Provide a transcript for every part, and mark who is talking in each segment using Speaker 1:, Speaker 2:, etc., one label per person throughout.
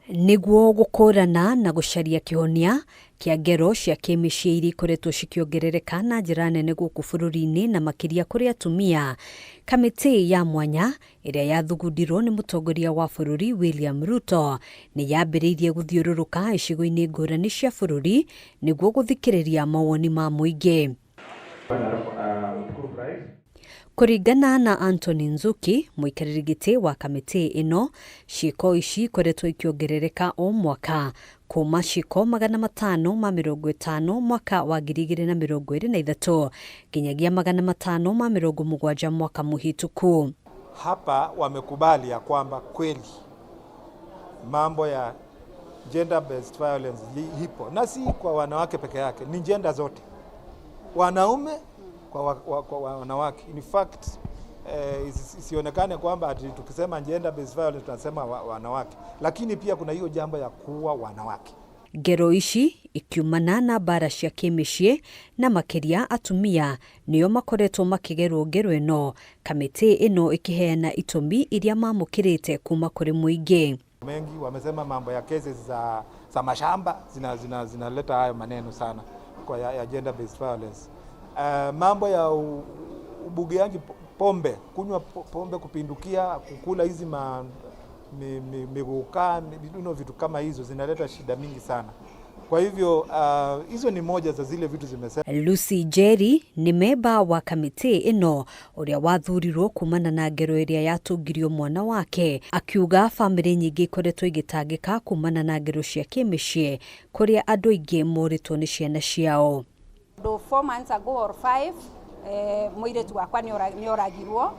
Speaker 1: Niguo gukurana na gucaria kihonia kia ngero cia kimicii iria ikoretwo cikiongerereka na njira nene guku bururi-ini na makiria kuri atumia, kamiti ya mwanya iria yathugundirwo ni mutongoria wa bururi William Ruto ni yambiriirie guthiururuka icigo-ini ngurani cia bururi niguo guthikiriria mawoni ma muingi. Kuringana na Anthony Nzuki, muikariri giti wa kamiti ino, ciiko ici ikoretwo ikiongerereka o mwaka kuma ciiko 550 mwaka wa 2023 nginyagia 570 mwaka muhituku.
Speaker 2: Hapa wamekubali ya kwamba kweli mambo ya gender based violence ipo, na si kwa wanawake peke yake, ni gender zote, wanaume kwa wanawake. In fact, isionekane kwamba ati tukisema gender based violence tunasema wanawake, lakini pia kuna hiyo jambo ya kuwa wanawake.
Speaker 1: Ngero ici ikiumana na bara cia kimicii na makiria atumia niyo makoretwo makigerwo ngero ino, kamiti ino ikiheana itumi iria mamukirite kuma kuri muingi.
Speaker 2: Mengi wamesema mambo ya cases za mashamba zinaleta hayo maneno sana kwa ya gender based violence. Mambo ya ubugiaji pombe, kunywa pombe kupindukia, kukula hizi miguka, vitu kama hizo zinaleta shida mingi sana. Kwa hivyo hizo ni moja za zile vitu zimesema.
Speaker 1: Lucy Jerry ni memba wa kamiti ino uria wathurirwo kumana na ngero iria yatungirio mwana wake, akiuga family nyingi ikoretwo igitangika kumana na ngero cia kimicii kuria andu aingi moritwo ni ciana ciao.
Speaker 3: 4 months ago or 5 muiretu wakwa ni oragirwo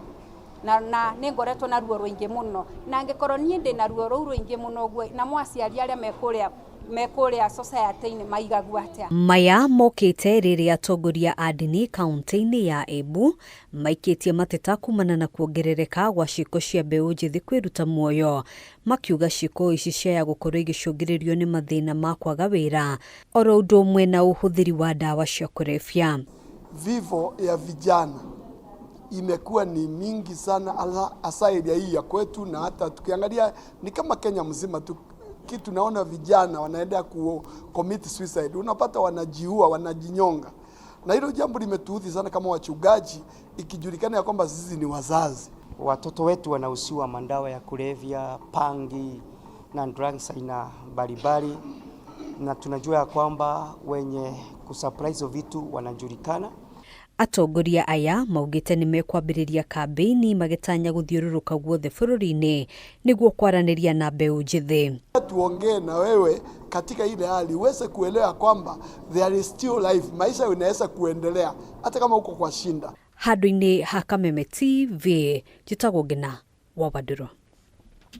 Speaker 3: na ningoretwo na ruo rwingi muno, na ngikoro nie ndi na ruo rwingi muno gwe na mwaciari aria mekuria society-ini maigagua atia.
Speaker 1: Maya mokite riria atongoria a ndini kaunti-ini ya Embu maikitie mateta kumana na kuongerereka gwa ciiko cia mbeu njithi kwiruta muoyo, makiuga ciiko ici cia gukorwo igicungiririo ni mathina ma kwaga wira oro undu umwe na uhuthiri wa dawa cia kulevya.
Speaker 4: Vivo ya vijana imekuwa ni mingi sana hasa area hii ya kwetu, na hata tukiangalia ni kama Kenya mzima tu kitu naona vijana wanaenda commit suicide, unapata wanajiua, wanajinyonga, na hilo jambo limetuudhi sana kama wachungaji, ikijulikana ya kwamba sisi ni wazazi.
Speaker 5: Watoto wetu wanahusiwa mandawa ya kulevya, pangi na drugs aina mbalimbali, na tunajua ya kwamba wenye kusupply hizo vitu wanajulikana.
Speaker 1: Atongoria aya maugite ni mekwambiriria kampeni magitanya guthiururuka guothe bururi-ini niguo kwaraniria na mbeu njithi.
Speaker 4: Tuongee na wewe katika ile hali uweze kuelewa kwamba there is still life, maisha inaweza kuendelea hata kama uko kwa shinda.
Speaker 1: Handu-ini ha Kameme TV, Njitagwo Ngina wa Waduro.